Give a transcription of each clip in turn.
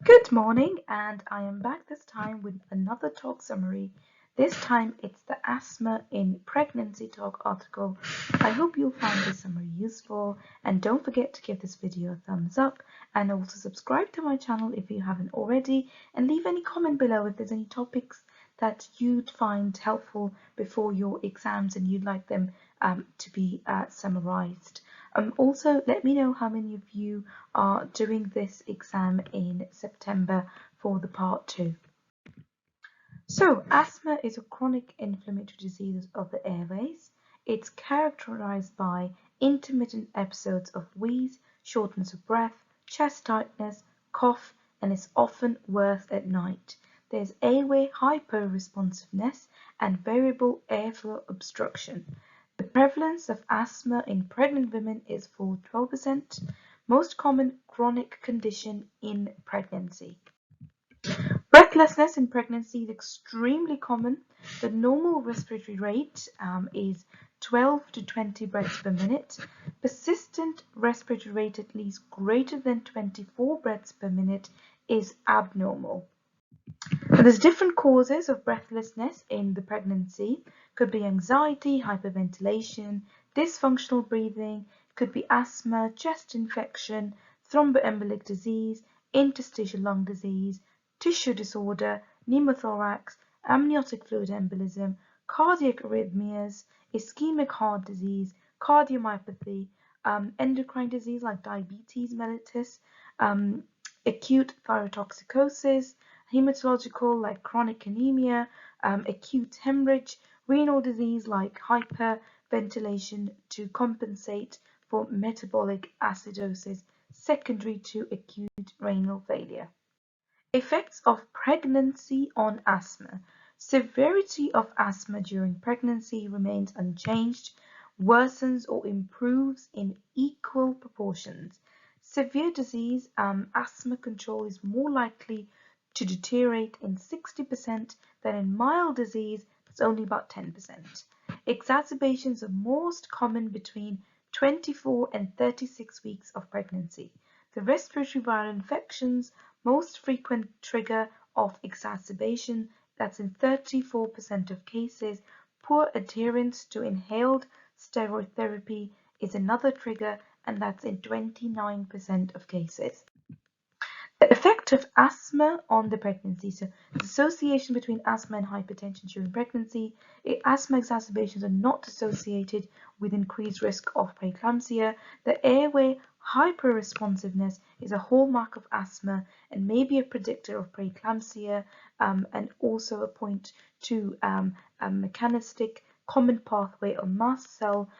Good morning, and I am back this time with another talk summary. This time it's the Asthma in Pregnancy talk article. I hope you'll find this summary useful, and don't forget to give this video a thumbs up and also subscribe to my channel if you haven't already, and leave any comment below if there's any topics that you'd find helpful before your exams and you'd like them to be summarized. Also, let me know how many of you are doing this exam in September for the part 2. So, asthma is a chronic inflammatory disease of the airways. It's characterized by intermittent episodes of wheeze, shortness of breath, chest tightness, cough, and is often worse at night. There's airway hyperresponsiveness and variable airflow obstruction. The prevalence of asthma in pregnant women is 4–12%, most common chronic condition in pregnancy. Breathlessness in pregnancy is extremely common. The normal respiratory rate is 12 to 20 breaths per minute. Persistent respiratory rate at least greater than 24 breaths per minute is abnormal. There's different causes of breathlessness in the pregnancy. Could be anxiety, hyperventilation, dysfunctional breathing, could be asthma, chest infection, thromboembolic disease, interstitial lung disease, tissue disorder, pneumothorax, amniotic fluid embolism, cardiac arrhythmias, ischemic heart disease, cardiomyopathy, endocrine disease like diabetes mellitus, acute thyrotoxicosis, hematological like chronic anemia, acute hemorrhage, renal disease like hyperventilation to compensate for metabolic acidosis secondary to acute renal failure. Effects of pregnancy on asthma. Severity of asthma during pregnancy remains unchanged, worsens or improves in equal proportions. Severe disease, asthma control is more likely to deteriorate in 60% than in mild disease, that's only about 10%. Exacerbations are most common between 24 and 36 weeks of pregnancy. The respiratory viral infections, most frequent trigger of exacerbation, that's in 34% of cases. Poor adherence to inhaled steroid therapy is another trigger, and that's in 29% of cases. The effect of asthma on the pregnancy. So the association between asthma and hypertension during pregnancy. Asthma exacerbations are not associated with increased risk of preeclampsia. The airway hyperresponsiveness is a hallmark of asthma and may be a predictor of preeclampsia, and also a point to a mechanistic common pathway or mast cell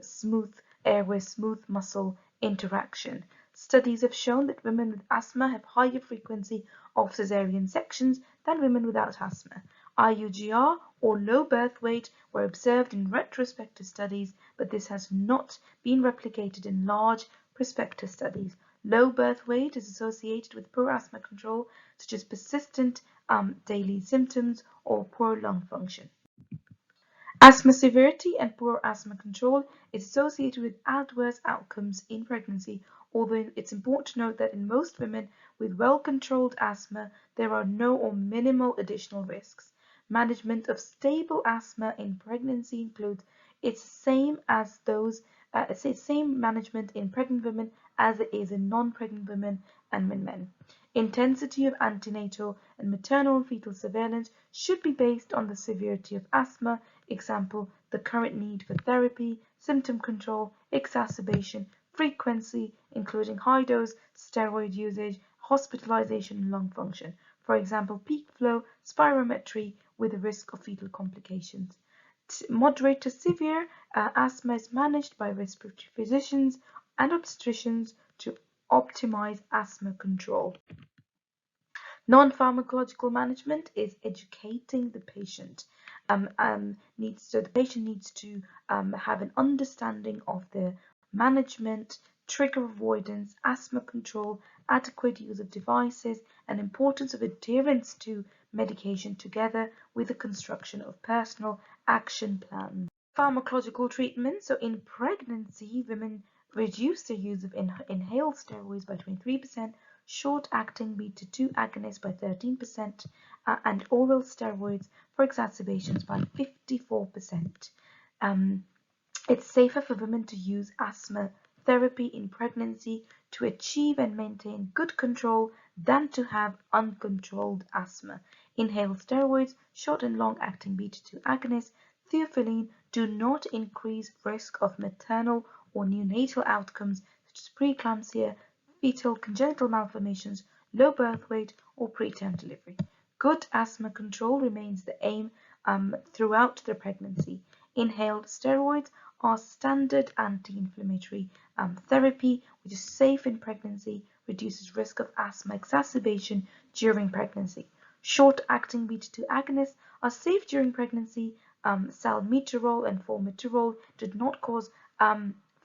smooth airway smooth muscle interaction. Studies have shown that women with asthma have higher frequency of cesarean sections than women without asthma. IUGR or low birth weight were observed in retrospective studies, but this has not been replicated in large prospective studies. Low birth weight is associated with poor asthma control, such as persistent daily symptoms or poor lung function. Asthma severity and poor asthma control is associated with adverse outcomes in pregnancy, although it's important to note that in most women with well-controlled asthma, there are no or minimal additional risks. Management of stable asthma in pregnancy includes it's same management in pregnant women as it is in non-pregnant women and in men. Intensity of antenatal and maternal and fetal surveillance should be based on the severity of asthma, example, the current need for therapy, symptom control, exacerbation, frequency, including high-dose steroid usage, hospitalization, and lung function. For example, peak flow spirometry with a risk of fetal complications. Moderate to severe asthma is managed by respiratory physicians and obstetricians to optimize asthma control. Non-pharmacological management is educating the patient. The patient needs to have an understanding of the management, trigger avoidance, asthma control, adequate use of devices, and importance of adherence to medication together with the construction of personal action plans. Pharmacological treatment. So in pregnancy, women reduce their use of inhaled steroids by 23%, short-acting beta-2 agonists by 13%, and oral steroids for exacerbations by 54%. It's safer for women to use asthma therapy in pregnancy to achieve and maintain good control than to have uncontrolled asthma. Inhaled steroids, short and long-acting beta-2 agonists, theophylline do not increase risk of maternal or neonatal outcomes such as preeclampsia, fetal congenital malformations, low birth weight, or preterm delivery. Good asthma control remains the aim throughout the pregnancy. Inhaled steroids are standard anti-inflammatory therapy, which is safe in pregnancy, reduces risk of asthma exacerbation during pregnancy. Short-acting beta-2 agonists are safe during pregnancy. Salmeterol and formoterol did not cause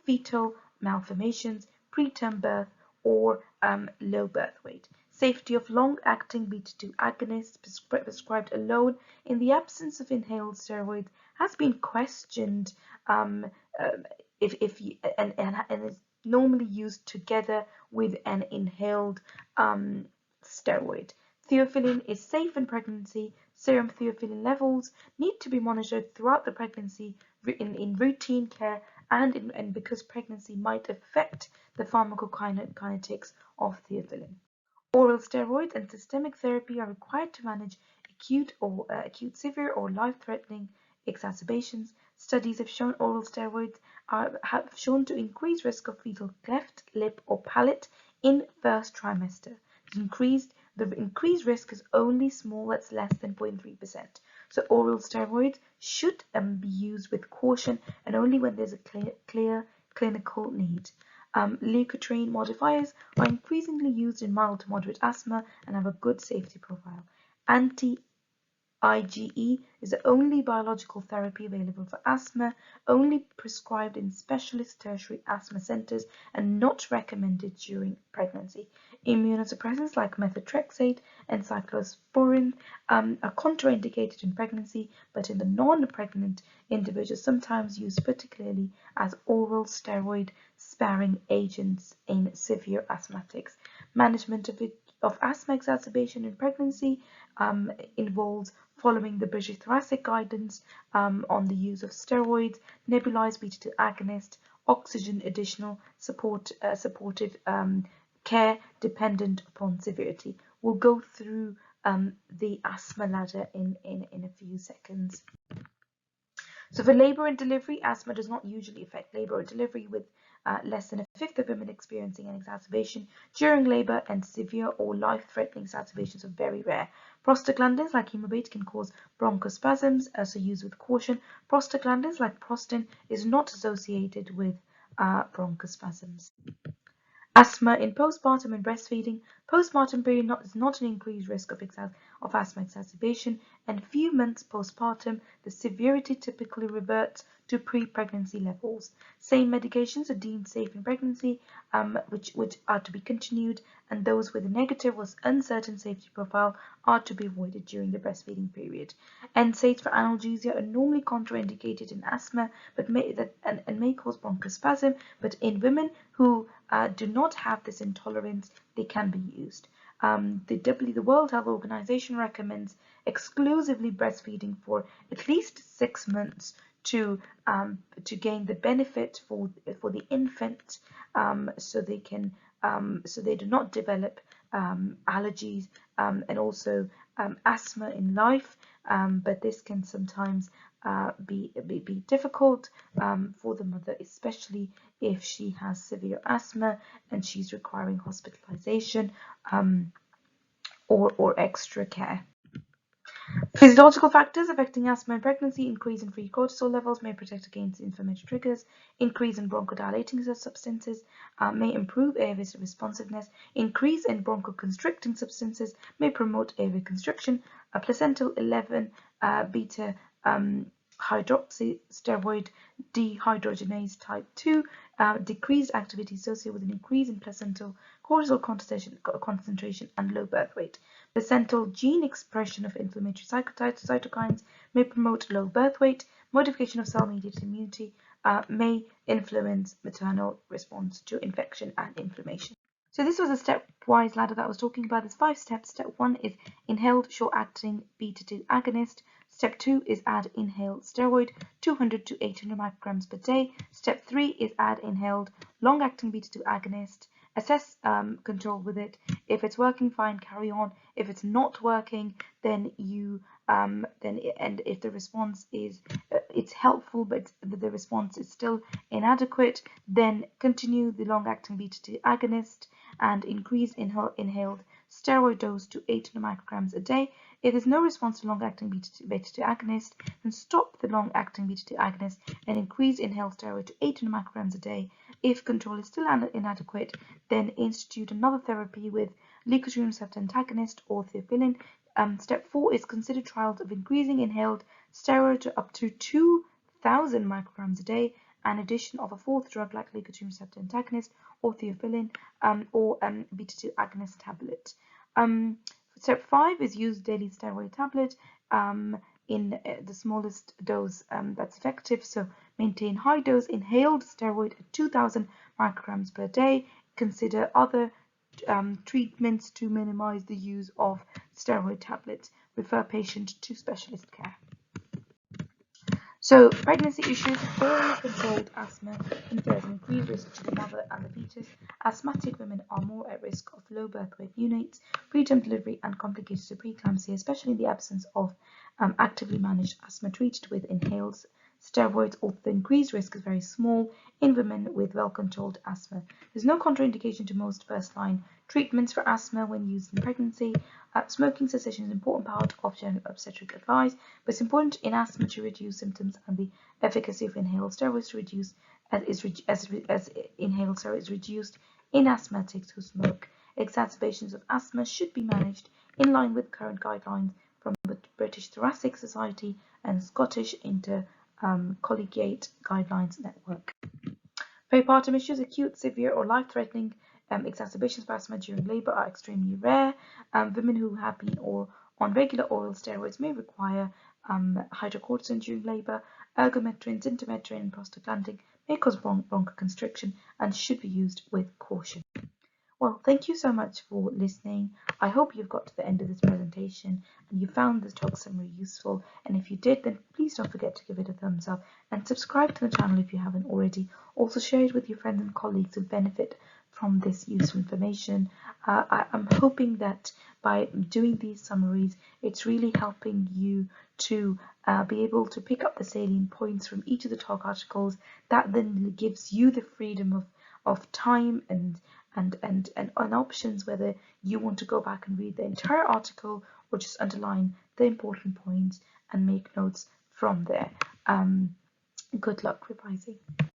fetal malformations, preterm birth, or low birth weight. Safety of long-acting beta-2 agonists prescribed alone in the absence of inhaled steroids has been questioned if and is normally used together with an inhaled steroid. Theophylline is safe in pregnancy. Serum theophylline levels need to be monitored throughout the pregnancy in routine care and because pregnancy might affect the pharmacokinetics of theophylline. Oral steroids and systemic therapy are required to manage acute severe or life-threatening exacerbations. Studies have shown oral steroids have shown to increase risk of fetal cleft lip or palate in first trimester. The increased risk is only small, that's less than 0.3%. So oral steroids should be used with caution and only when there's a clear clinical need. Leukotriene modifiers are increasingly used in mild to moderate asthma and have a good safety profile. Anti-IgE is the only biological therapy available for asthma, only prescribed in specialist tertiary asthma centers and not recommended during pregnancy. Immunosuppressants like methotrexate and cyclosporin are contraindicated in pregnancy, but in the non-pregnant individuals sometimes used particularly as oral steroid sparing agents in severe asthmatics. Management of asthma exacerbation in pregnancy involves following the British Thoracic guidance on the use of steroids, nebulized beta-2 agonist, oxygen additional supportive care dependent upon severity. We'll go through the asthma ladder in a few seconds. So for labor and delivery, asthma does not usually affect labor or delivery, with less than a fifth of women experiencing an exacerbation during labor, and severe or life-threatening exacerbations are very rare. Prostaglandins like hemobate can cause bronchospasms, so used with caution. Prostaglandins like prostin is not associated with bronchospasms. Asthma in postpartum and breastfeeding. Postpartum period is not an increased risk of asthma exacerbation, and few months postpartum, the severity typically reverts to pre-pregnancy levels. Same medications are deemed safe in pregnancy, which are to be continued, and those with a negative or uncertain safety profile are to be avoided during the breastfeeding period. NSAIDs for analgesia are normally contraindicated in asthma, but may cause bronchospasm, but in women who do not have this intolerance, they can be used. The World Health Organization recommends exclusively breastfeeding for at least 6 months to gain the benefit for the infant, so they do not develop allergies and also asthma in life, but this can sometimes be difficult for the mother, especially if she has severe asthma and she's requiring hospitalization or extra care. Physiological factors affecting asthma in pregnancy: increase in free cortisol levels may protect against inflammatory triggers. Increase in bronchodilating substances may improve airway responsiveness. Increase in bronchoconstricting substances may promote airway constriction. A placental 11 beta hydroxysteroid dehydrogenase type 2 decreased activity associated with an increase in placental cortisol concentration and low birth weight. Placental gene expression of inflammatory cytokines may promote low birth weight. Modification of cell-mediated immunity may influence maternal response to infection and inflammation. So this was a stepwise ladder that I was talking about. There's 5 steps. Step 1 is inhaled short-acting beta-2 agonist. Step 2 is add inhaled steroid, 200 to 800 micrograms per day. Step 3 is add inhaled long-acting beta-2 agonist. Assess control with it. If it's working, fine, carry on. If it's not working, then and if the response is it's helpful but the response is still inadequate, then continue the long-acting beta-2 agonist and increase inhaled steroid dose to 800 micrograms a day. If there's no response to long-acting beta-2 agonist, then stop the long-acting beta-2 agonist and increase inhaled steroid to 800 micrograms a day. If control is still inadequate, then institute another therapy with leukotriene receptor antagonist or theophylline. Step 4 is consider trials of increasing inhaled steroid to up to 2,000 micrograms a day, and addition of a 4th drug like leukotriene receptor antagonist or theophylline or beta-2 agonist tablet. Step 5 is use daily steroid tablet in the smallest dose that's effective. So maintain high dose inhaled steroid at 2,000 micrograms per day. Consider other treatments to minimize the use of steroid tablets. Refer patient to specialist care. So, pregnancy issues. Poorly controlled asthma infers an increased risk to the mother and the fetus. Asthmatic women are more at risk of low birth weight neonates, preterm delivery, and complications of preeclampsia, especially in the absence of actively managed asthma treated with inhaled steroids, although the increased risk is very small in women with well-controlled asthma. There's no contraindication to most first-line treatments for asthma when used in pregnancy. Smoking cessation is an important part of general obstetric advice, but it's important in asthma to reduce symptoms, and the efficacy of inhaled steroids to reduce as inhaled steroids reduced in asthmatics who smoke. Exacerbations of asthma should be managed in line with current guidelines from the British Thoracic Society and Scottish Intercollegiate Guidelines Network. Peripartum issues. Acute, severe, or life-threatening exacerbations of asthma during labor are extremely rare. Women who have been on regular oral steroids may require hydrocortisone during labor. Ergometrine, zintametrine, and prostaglandin may cause bronchoconstriction and should be used with caution. Well, thank you so much for listening. I hope you've got to the end of this presentation and you found this talk summary useful. And if you did, then please don't forget to give it a thumbs up and subscribe to the channel if you haven't already. Also share it with your friends and colleagues who benefit from this useful information. I'm hoping that by doing these summaries, it's really helping you to be able to pick up the salient points from each of the talk articles. That then gives you the freedom of time and options whether you want to go back and read the entire article or just underline the important points and make notes from there. Good luck revising.